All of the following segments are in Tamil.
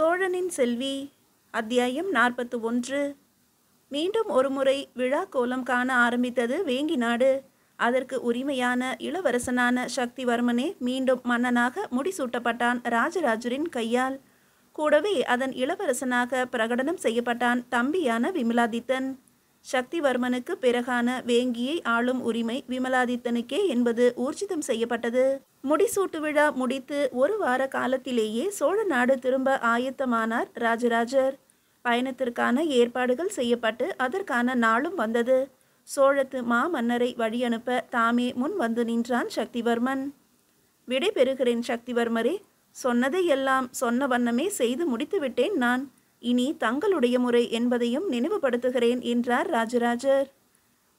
சோழனின் செல்வி. அத்தியாயம் 41. மீண்டும் ஒருமுறை விழா கோலம் காண ஆரம்பித்தது வேங்கி நாடு. அதற்கு உரிமையான இளவரசனான சக்திவர்மனே மீண்டும் மன்னனாக முடிசூட்டப்பட்டான் ராஜராஜரின் கையால். கூடவே அதன் இளவரசனாக பிரகடனம் செய்யப்பட்டான் தம்பியான விமலாதித்தன். சக்திவர்மனுக்கு பிறகான வேங்கியை ஆளும் உரிமை விமலாதித்தனுக்கே என்பது ஊர்ஜிதம் செய்யப்பட்டது. முடிசூட்டு விழா முடித்து ஒரு வார காலத்திலேயே சோழ நாடு திரும்ப ஆயத்தமானார் ராஜராஜர். பயணத்திற்கான ஏற்பாடுகள் செய்யப்பட்டு அதற்கான நாளும் வந்தது. சோழத்து மாமன்னரை வழியனுப்ப தாமே முன் வந்து நின்றான் சக்திவர்மன். விடை பெறுகிறேன் சக்திவர்மரே. சொன்னதையெல்லாம் சொன்ன வண்ணமே செய்து முடித்துவிட்டேன் நான். இனி தங்களுடைய முறை என்பதையும் நினைவுபடுத்துகிறேன் என்றார் ராஜராஜர்.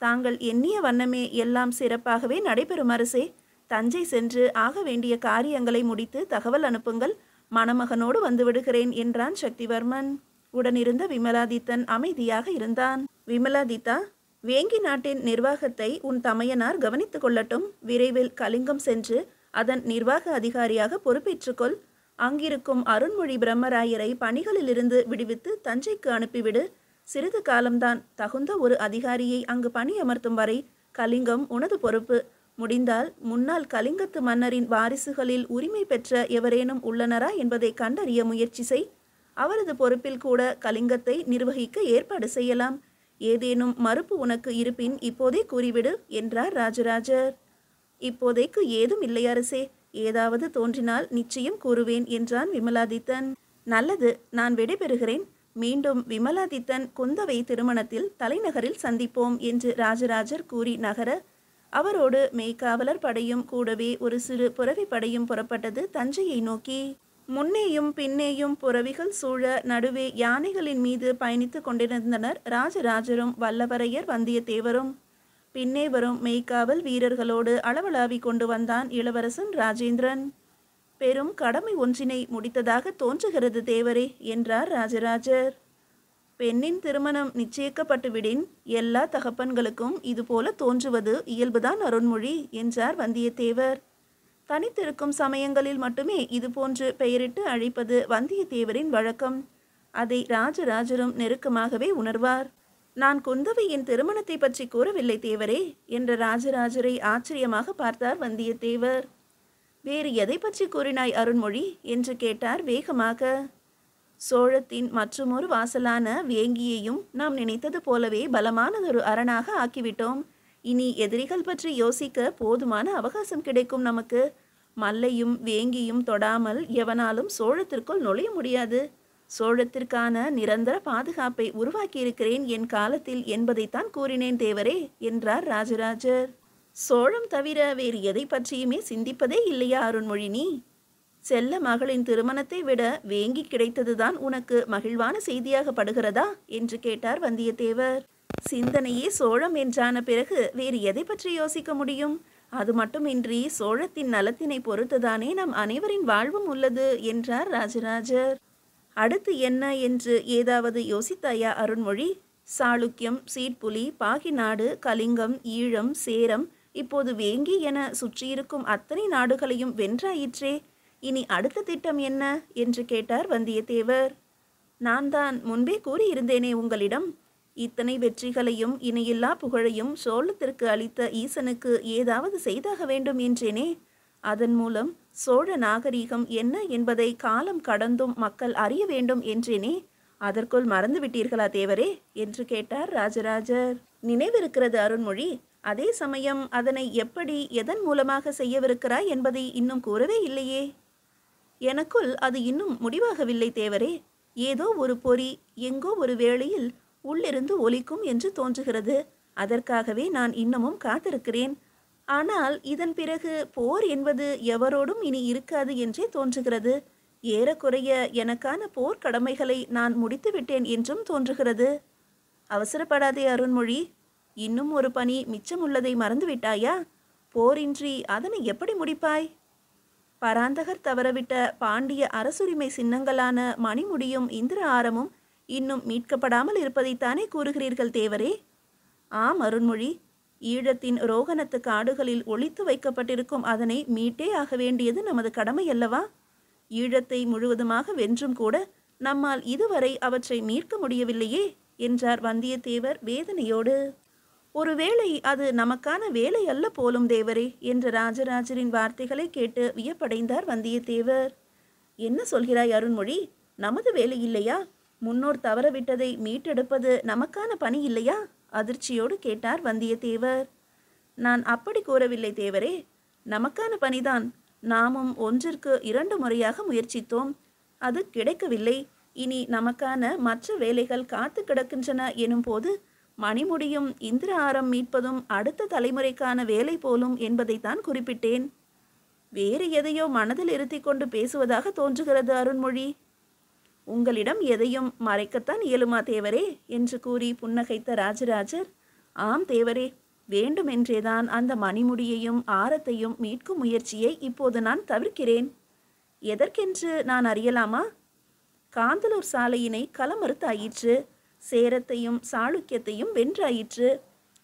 தாங்கள் எண்ணிய வண்ணமே எல்லாம் சிறப்பாகவே நடைபெறும் அரசே. தஞ்சை சென்று ஆக வேண்டிய காரியங்களை முடித்து தகவல் அனுப்புங்கள். மணமகனோடு வந்து விடுகிறேன் என்றான் சக்திவர்மன். உடனிருந்த விமலாதித்தன் அமைதியாக இருந்தான். விமலாதித்தா, வேங்கி நாட்டின் நிர்வாகத்தை உன் தமையனார் கவனித்து கொள்ளட்டும். விரைவில் கலிங்கம் சென்று அதன் நிர்வாக அதிகாரியாக பொறுப்பேற்றுக்கொள். அங்கிருக்கும் அருண்மொழி பிரம்மராயரை பணிகளிலிருந்து விடுவித்து தஞ்சைக்கு அனுப்பிவிடு. சிறிது காலம்தான். தகுந்த ஒரு அதிகாரியை அங்கு பணியமர்த்தும் வரை கலிங்கம் உனது பொறுப்பு. முடிந்தால் முன்னாள் கலிங்கத்து மன்னரின் வாரிசுகளில் உரிமை பெற்ற எவரேனும் உள்ளனரா என்பதை கண்டறிய முயற்சி செய். அவரது பொறுப்பில் கூட கலிங்கத்தை நிர்வகிக்க ஏற்பாடு செய்யலாம். ஏதேனும் மறுப்பு உனக்கு இருப்பின் இப்போதே கூறிவிடு என்றார் ராஜராஜர். இப்போதைக்கு ஏதும் இல்லை அரசே. ஏதாவது தோன்றினால் நிச்சயம் கூறுவேன் என்றான் விமலாதித்தன். நல்லது, நான் விடைபெறுகிறேன். மீண்டும் விமலாதித்தன் குந்தவை திருமணத்தில் தலைநகரில் சந்திப்போம் என்று ராஜராஜர் கூறி நகர அவரோடு மெய்க்காவலர் படையும் கூடவே ஒரு சிறு புரவி படையும் புறப்பட்டது தஞ்சையை நோக்கி. முன்னேயும் பின்னேயும் புரவிகள் சூழ நடுவே யானைகளின் மீது பயணித்து கொண்டிருந்தனர் ராஜராஜரும் வல்லவரையர் வந்தியத்தேவரும். பின்னே வரும் மெய்க்காவல் வீரர்களோடு அளவளாவி கொண்டு வந்தான் இளவரசன் ராஜேந்திரன். பெரும் கடமை ஒன்றினை முடித்ததாக தோன்றுகிறது தேவரே என்றார் ராஜராஜர். பெண்ணின் திருமணம் நிச்சயிக்கப்பட்டுவிடின் எல்லா தகப்பன்களுக்கும் இதுபோல தோன்றுவது இயல்புதான் அருண்மொழி என்றார் வந்தியத்தேவர். தனித்திருக்கும் சமயங்களில் மட்டுமே இதுபோன்று பெயரிட்டு அழைப்பது வந்தியத்தேவரின் வழக்கம். அதை ராஜராஜரும் நெருக்கமாகவே உணர்வார். நான் குந்தவையின் திருமணத்தை பற்றி கூறவில்லை தேவரே என்ற ராஜராஜரை ஆச்சரியமாக பார்த்தார் வந்தியத்தேவர். வேறு எதை பற்றி கூறினாய் அருண்மொழி என்று கேட்டார் வேகமாக. சோழத்தின் மற்றுமொரு வாசலான வேங்கியையும் நாம் நினைத்தது போலவே பலமானதொரு அரணாக ஆக்கிவிட்டோம். இனி எதிரிகள் பற்றி யோசிக்க போதுமான அவகாசம் கிடைக்கும் நமக்கு. மல்லையும் வேங்கியும் தொடாமல் எவனாலும் சோழத்திற்குள் நுழைய முடியாது. சோழத்திற்கான நிரந்தர பாதுகாப்பை உருவாக்கியிருக்கிறேன் என் காலத்தில் என்பதைத்தான் கூறினேன் தேவரே என்றார் ராஜராஜர். சோழம் தவிர வேறு எதை பற்றியுமே சிந்திப்பதே இல்லையா அருண்மொழி நீ? செல்ல மகளின் திருமணத்தை விட வேங்கி கிடைத்ததுதான் உனக்கு மகிழ்வான செய்தியாக படுகிறதா என்று கேட்டார் வந்தியத்தேவர். சிந்தனையே சோழம் என்றான பிறகு வேறு எதை பற்றி யோசிக்க முடியும்? அது மட்டுமின்றி சோழத்தின் நலத்தினை பொறுத்துதானே நம் அனைவரின் வாழ்வும் உள்ளது என்றார் ராஜராஜர். அடுத்து என்ன என்று ஏதாவது யோசித்தாயா அருண்மொழி? சாளுக்கியம், சீட்புலி, பாகிநாடு, கலிங்கம், ஈழம், சேரம், இப்போது வேங்கி என சுற்றியிருக்கும் அத்தனை நாடுகளையும் வென்றாயிற்றே. இனி அடுத்த திட்டம் என்ன என்று கேட்டார் வந்தியத்தேவர். நான் தான் முன்பே கூறியிருந்தேனே உங்களிடம். இத்தனை வெற்றிகளையும் இணையில்லா புகழையும் சோழத்திற்கு அளித்த ஈசனுக்கு ஏதாவது செய்தாக வேண்டும் என்றேனே. அதன் மூலம் சோழ நாகரீகம் என்ன என்பதை காலம் கடந்தும் மக்கள் அறிய வேண்டும் என்றேனே. அதற்குள் மறந்துவிட்டீர்களா தேவரே என்று கேட்டார் ராஜராஜர். நினைவிருக்கிறது அருண்மொழி. அதே சமயம் அதனை எப்படி எதன் மூலமாக செய்யவிருக்கிறாய் என்பதை இன்னும் கூறவே இல்லையே. எனக்குள் அது இன்னும் முடிவாகவில்லை தேவரே. ஏதோ ஒரு பொறி எங்கோ ஒரு வேளையில் உள்ளிருந்து ஒலிக்கும் என்று தோன்றுகிறது. அதற்காகவே நான் இன்னமும் காத்திருக்கிறேன். ஆனால் இதன் பிறகு போர் என்பது எவரோடும் இனி இருக்காது என்றே தோன்றுகிறது. ஏறக்குறைய எனக்கான போர் கடமைகளை நான் முடித்துவிட்டேன் என்றும் தோன்றுகிறது. அவசரப்படாதே அருண்மொழி. இன்னும் ஒரு பணி மிச்சமுள்ளதை மறந்துவிட்டாயா? போரின்றி அதனை எப்படி முடிப்பாய்? பராந்தகர் தவறவிட்ட பாண்டிய அரசுரிமை சின்னங்களான மணிமுடியும் இந்திர ஆரமும் இன்னும் மீட்கப்படாமல் இருப்பதைத்தானே கூறுகிறீர்கள் தேவரே? ஆம் அருண்மொழி. ஈழத்தின் ரோகணத்து காடுகளில் ஒளித்து வைக்கப்பட்டிருக்கும் அதனை மீட்டே ஆக வேண்டியது நமது கடமை அல்லவா? ஈழத்தை முழுவதுமாக வென்றும் கூட நம்மால் இதுவரை அவற்றை மீட்க முடியவில்லையே என்றார் வந்தியத்தேவர் வேதனையோடு. ஒருவேளை அது நமக்கான வேலை அல்ல போலும் தேவரே என்ற ராஜராஜரின் வார்த்தைகளை கேட்டு வியப்படைந்தார் வந்தியத்தேவர். என்ன சொல்கிறாய் அருண்மொழி? நமது வேலை இல்லையா? முன்னோர் தவறவிட்டதை மீட்டெடுப்பது நமக்கான பணி இல்லையா? அதிர்ச்சியோடு கேட்டார் வந்தியத்தேவர். நான் அப்படி கூறவில்லை தேவரே. நமக்கான பணிதான். நாமும் ஒன்றிற்கு 2 முறையாக முயற்சித்தோம். அது கிடைக்கவில்லை. இனி நமக்கான மற்ற வேலைகள் காத்து கிடக்கின்றன எனும் போது மணிமுடியும் இந்திர ஆரம் மீட்பதும் அடுத்த தலைமுறைக்கான வேலை போலும் என்பதைத்தான் குறிப்பிட்டேன். வேறு எதையோ மனதில் இருத்தி கொண்டு பேசுவதாக தோன்றுகிறது அருண்மொழி. உங்களிடம் எதையும் மறைக்கத்தான் இயலுமா தேவரே என்று கூறி புன்னகைத்த ராஜராஜர், ஆம் தேவரே, வேண்டுமென்றேதான் அந்த மணிமுடியையும் ஆரத்தையும் மீட்கும் முயற்சியை இப்போது நான் தவிர்க்கிறேன். எதற்கென்று நான் அறியலாமா? காந்தலூர் சாலையினை களமறுத்தாயிற்று. சேரத்தையும் சாளுக்கியத்தையும் வென்றாயிற்று.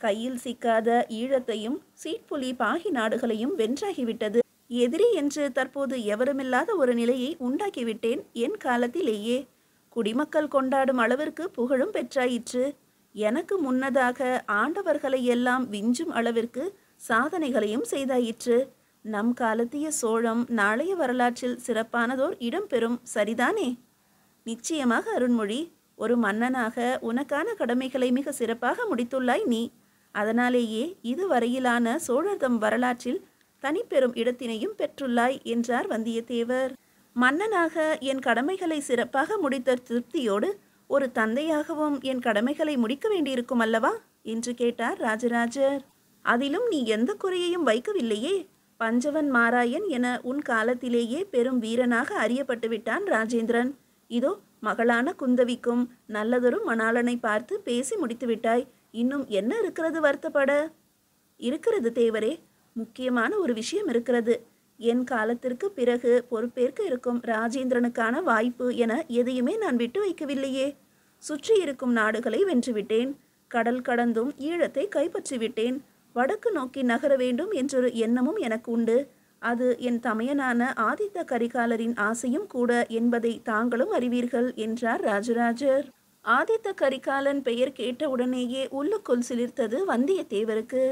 கையில் சிக்காத ஈழத்தையும் சீட்புலி பாகி நாடுகளையும் வென்றாகிவிட்டது. எதிரி என்று தற்போது எவருமில்லாத ஒரு நிலையை உண்டாக்கிவிட்டேன் என் காலத்திலேயே. குடிமக்கள் கொண்டாடும் அளவிற்கு புகழும் பெற்றாயிற்று. எனக்கு முன்னதாக ஆண்டவர்களை எல்லாம் விஞ்சும் அளவிற்கு சாதனைகளையும் செய்தாயிற்று. நம் காலத்திய சோழம் நாளைய வரலாற்றில் சிறப்பானதோர் இடம் பெறும், சரிதானே? நிச்சயமாக அருண்மொழி. ஒரு மன்னனாக உனக்கான கடமைகளை மிக சிறப்பாக முடித்துள்ளாய் நீ. அதனாலேயே இதுவரையிலான சோழர்தம் வரலாற்றில் தனிப்பெரும் இடத்தினையும் பெற்றுள்ளாய் என்றார் வந்தியத்தேவர். மன்னனாக என் கடமைகளை சிறப்பாக முடித்த திருப்தியோடு ஒரு தந்தையாகவும் என் கடமைகளை முடிக்க வேண்டியிருக்கும் அல்லவா என்று கேட்டார் ராஜராஜர். அதிலும் நீ எந்த குறையையும் வைக்கவில்லையே. பஞ்சவன் மாராயன் என உன் காலத்திலேயே பெரும் வீரனாக அறியப்பட்டு விட்டான் ராஜேந்திரன். இதோ மகளான குந்தவிக்கும் நல்லதொரு மணாளனை பார்த்து பேசி முடித்து விட்டாய். இன்னும் என்ன இருக்கிறது வருத்தப்பட? இருக்கிறது தேவரே. முக்கியமான ஒரு விஷயம் இருக்கிறது. என் காலத்திற்கு பிறகு பொறுப்பேற்க இருக்கும் ராஜேந்திரனுக்கான வாய்ப்பு என எதையுமே நான் விட்டு வைக்கவில்லையே. சுற்றி இருக்கும் நாடுகளை வென்றுவிட்டேன். கடல் கடந்தும் ஈழத்தை கைப்பற்றிவிட்டேன். வடக்கு நோக்கி நகர வேண்டும் என்றொரு எண்ணமும் எனக்கு உண்டு. அது என் தமையனான ஆதித்த கரிகாலரின் ஆசையும் கூட என்பதை தாங்களும் அறிவீர்கள் என்றார் ராஜராஜர். ஆதித்த கரிகாலன் பெயர் கேட்டவுடனேயே உள்ளுக்குள் சிலிர்த்தது வந்தியத்தேவருக்கு.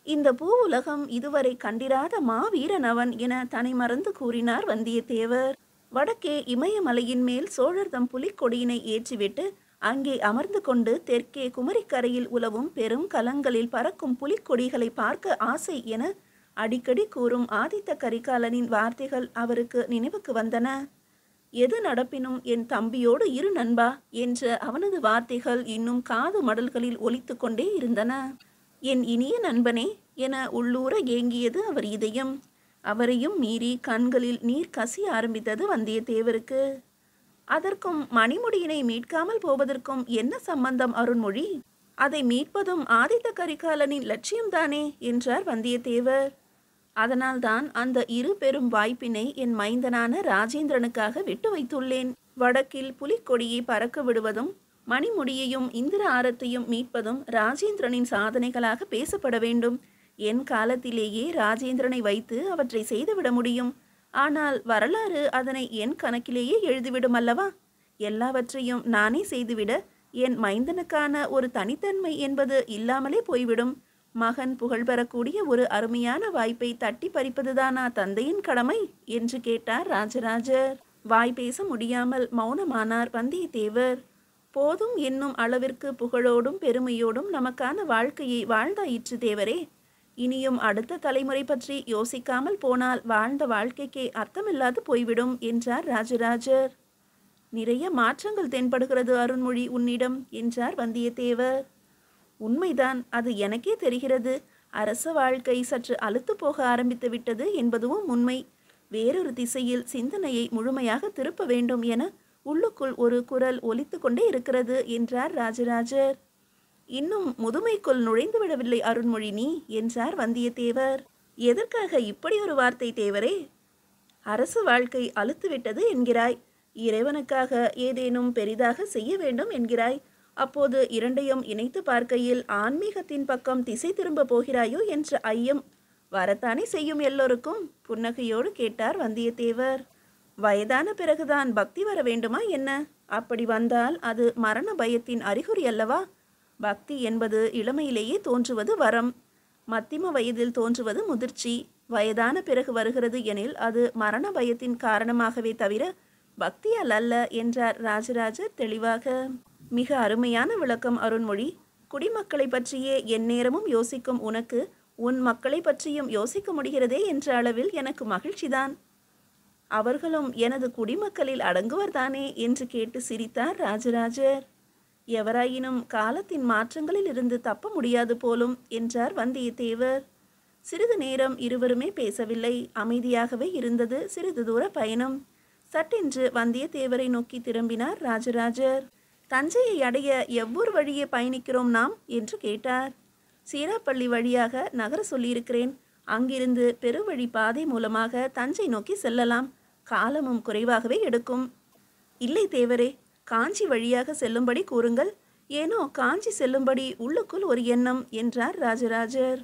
இந்த பூ உலகம் இதுவரை கண்டிராத மாவீரனவன் என தன்னை மறந்து கூறினார் வந்தியத்தேவர். வடக்கே இமயமலையின் மேல் சோழர்தம் புலிக்கொடியினை ஏற்றிவிட்டு அங்கே அமர்ந்து கொண்டு தெற்கே குமரிக்கரையில் உலவும் பெரும் கலங்களில் பறக்கும் புலிக்கொடிகளை பார்க்க ஆசை என அடிக்கடி கூறும் ஆதித்த கரிகாலனின் வார்த்தைகள் அவருக்கு நினைவுக்கு வந்தன. எது நடப்பினும் என் தம்பியோடு இரு நண்பா என்ற அவனது வார்த்தைகள் இன்னும் காது மடல்களில் ஒலித்து கொண்டே இருந்தன. என் இனிய நண்பனே என உள்ளூர ஏங்கியது அவர் இதயம். அவரையும் மீறி கண்களில் நீர் கசிய ஆரம்பித்தது வந்தியத்தேவருக்கு. அதற்கும் மணிமுடியினை மீட்காமல் போவதற்கும் என்ன சம்பந்தம் அருண்மொழி? அதை மீட்பதும் ஆதித்த கரிகாலனின் லட்சியம்தானே என்றார் வந்தியத்தேவர். அதனால்தான் அந்த இரு பெரும் வாய்ப்பினை என் மைந்தனான ராஜேந்திரனுக்காக விட்டு வைத்துள்ளேன். வடக்கில் புலிக்கொடியை பறக்க விடுவதும் மணிமுடியையும் இந்திர ஆரத்தையும் மீட்பதும் ராஜேந்திரனின் சாதனைகளாக பேசப்பட வேண்டும். என் காலத்திலேயே ராஜேந்திரனை வைத்து அவற்றை செய்துவிட முடியும். ஆனால் வரலாறு அதனை என் கணக்கிலேயே எழுதிவிடும் அல்லவா? எல்லாவற்றையும் நானே செய்துவிட என் மைந்தனுக்கான ஒரு தனித்தன்மை என்பது இல்லாமலே போய்விடும். மகன் புகழ் பெறக்கூடிய ஒரு அருமையான வாய்ப்பை தட்டி பறிப்பதுதானா தந்தையின் கடமை என்று கேட்டார் ராஜராஜர். வாய் பேச முடியாமல் மௌனமானார் வந்தியத்தேவர். போதும் என்னும் அளவிற்கு புகழோடும் பெருமையோடும் நமக்கான வாழ்க்கையை வாழ்ந்தாயிற்று தேவரே. இனியும் அடுத்த தலைமுறை பற்றி யோசிக்காமல் போனால் வாழ்ந்த வாழ்க்கைக்கே அர்த்தமில்லாது போய்விடும் என்றார் ராஜராஜர். நிறைய மாற்றங்கள் தென்படுகிறது அருண்மொழி உன்னிடம் என்றார் வந்தியத்தேவர். உண்மைதான், அது எனக்கே தெரிகிறது. அரச வாழ்க்கை சற்று அலுத்து போக ஆரம்பித்து விட்டது என்பதும் உண்மை. வேறொரு திசையில் சிந்தனையை முழுமையாக திருப்ப வேண்டும் என உள்ளுக்குள் ஒரு குரல் ஒலித்து கொண்டே இருக்கிறது என்றார் ராஜராஜர். இன்னும் முதுமைக்குள் நுழைந்து விடவில்லை அருண்மொழி நீ என்றார் வந்தியத்தேவர். எதற்காக இப்படி ஒரு வார்த்தை தேவரே? அரசு வாழ்க்கை அலுத்துவிட்டது என்கிறாய். இறைவனுக்காக ஏதேனும் பெரிதாக செய்ய வேண்டும் என்கிறாய். அப்போது இரண்டையும் இணைத்து பார்க்கையில் ஆன்மீகத்தின் பக்கம் திசை திரும்ப போகிறாயோ என்ற ஐயம் வரத்தானே செய்யும் எல்லோருக்கும் புன்னகையோடு கேட்டார் வந்தியத்தேவர். வயதான பிறகுதான் பக்தி வர வேண்டுமா என்ன? அப்படி வந்தால் அது மரண பயத்தின் அறிகுறி அல்லவா? பக்தி என்பது இளமையிலேயே தோன்றுவது வரம், மத்திம வயதில் தோன்றுவது முதிர்ச்சி, வயதான பிறகு வருகிறது எனில் அது மரண பயத்தின் காரணமாகவே தவிர பக்தியால் அல்ல என்றார் ராஜராஜர் தெளிவாக. மிக அருமையான விளக்கம் அருண்மொழி. குடிமக்களை பற்றியே எந்நேரமும் யோசிக்கும் உனக்கு உன் மக்களை பற்றியும் யோசிக்க முடிகிறதே என்ற அளவில் எனக்கு மகிழ்ச்சிதான். அவர்களும் எனது குடிமக்களில் அடங்குவர்தானே என்று கேட்டு சிரித்தார் ராஜராஜர். எவராயினும் காலத்தின் மாற்றங்களில் இருந்து தப்ப முடியாது போலும் என்றார் வந்தியத்தேவர். சிறிது நேரம் இருவருமே பேசவில்லை. அமைதியாகவே இருந்தது சிறிது தூர பயணம். சட்டென்று வந்தியத்தேவரை நோக்கி திரும்பினார் ராஜராஜர். தஞ்சையை அடைய எவ்வொரு வழியே பயணிக்கிறோம் நாம் என்று கேட்டார். சீராப்பள்ளி வழியாக நகர சொல்லியிருக்கிறேன். அங்கிருந்து பெருவழி பாதை மூலமாக தஞ்சை நோக்கி செல்லலாம். காலமும் குறைவாகவே எடுக்கும். இல்லை தேவரே, காஞ்சி வழியாக செல்லும்படி கூறுங்கள். ஏனோ காஞ்சி செல்லும்படி உள்ளுக்குள் ஒரு எண்ணம் என்றார் ராஜராஜர்.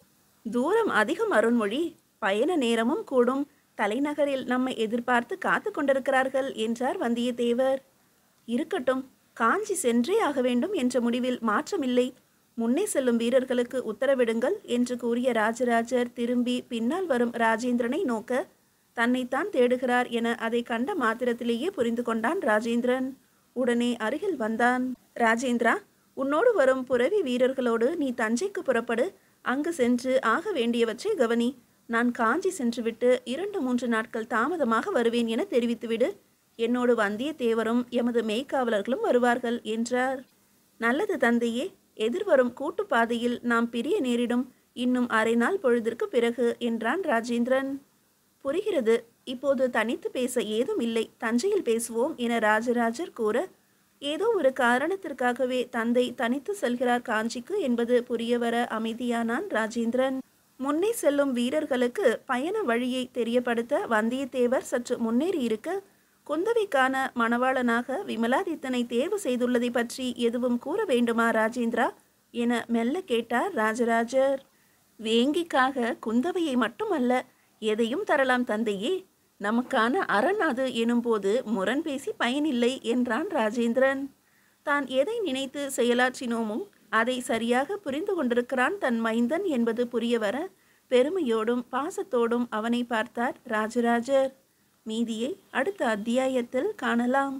தூரம் அதிகம் அருண்மொழி, பயண நேரமும் கூடும். தலைநகரில் நம்மை எதிர்பார்த்து காத்து கொண்டிருக்கிறார்கள் என்றார் வந்தியத்தேவர். இருக்கட்டும், காஞ்சி சென்றே ஆக வேண்டும் என்ற முடிவில் மாற்றமில்லை. முன்னே செல்லும் வீரர்களுக்கு உத்தரவிடுங்கள் என்று கூறிய ராஜராஜர் திரும்பி பின்னால் வரும் ராஜேந்திரனை நோக்க, தன்னைத்தான் தேடுகிறார் என அதை கண்ட மாத்திரத்திலேயே புரிந்து கொண்டான் ராஜேந்திரன். உடனே அருகில் வந்தான். ராஜேந்திரா, உன்னோடு வரும் புரவி வீரர்களோடு நீ தஞ்சைக்கு புறப்படு. அங்கு சென்று ஆக வேண்டியவற்றை கவனி. நான் காஞ்சி சென்றுவிட்டு 2-3 நாட்கள் தாமதமாக வருவேன் என தெரிவித்துவிடு. என்னோடு வந்தியத்தேவரும் எமது மெய்க்காவலர்களும் வருவார்கள் என்றார். நல்லது தந்தையே, எதிர்வரும் கூட்டுப்பாதையில் நாம் பிரிய நேரிடும். இன்னும் அரை நாள் பொழுதிற்கு பிறகு என்றான் ராஜேந்திரன். புரிகிறது. இப்போது தனித்து பேச ஏதும் இல்லை. தஞ்சையில் பேசுவோம் என ராஜராஜர் கூற, ஏதோ ஒரு காரணத்திற்காகவே தந்தை தனித்து செல்கிறார் காஞ்சிக்கு என்பது புரியவர அமைதியானான் ராஜேந்திரன். முன்னே செல்லும் வீரர்களுக்கு பயண வழியை தெரியப்படுத்த வந்தியத்தேவர் சற்று முன்னேறி இருக்க, குந்தவைக்கான மணவாளனாக விமலாதித்தனை தேர்வு செய்துள்ளதை பற்றி எதுவும் கூற வேண்டுமா ராஜேந்திரா என மெல்ல கேட்டார் ராஜராஜர். வேங்கிக்காக குந்தவையை மட்டுமல்ல, எதையும் தரலாம் தந்தையே. நமக்கான அரண் அது எனும்போது முரண் பேசி பயனில்லை என்றான் ராஜேந்திரன். தான் எதை நினைத்து செயலாற்றினோமோ அதை சரியாக புரிந்து கொண்டிருக்கிறான் தன் மைந்தன் என்பது புரியவர பெருமையோடும் பாசத்தோடும் அவனை பார்த்தார் ராஜராஜர். மீதியை அடுத்த அத்தியாயத்தில் காணலாம்.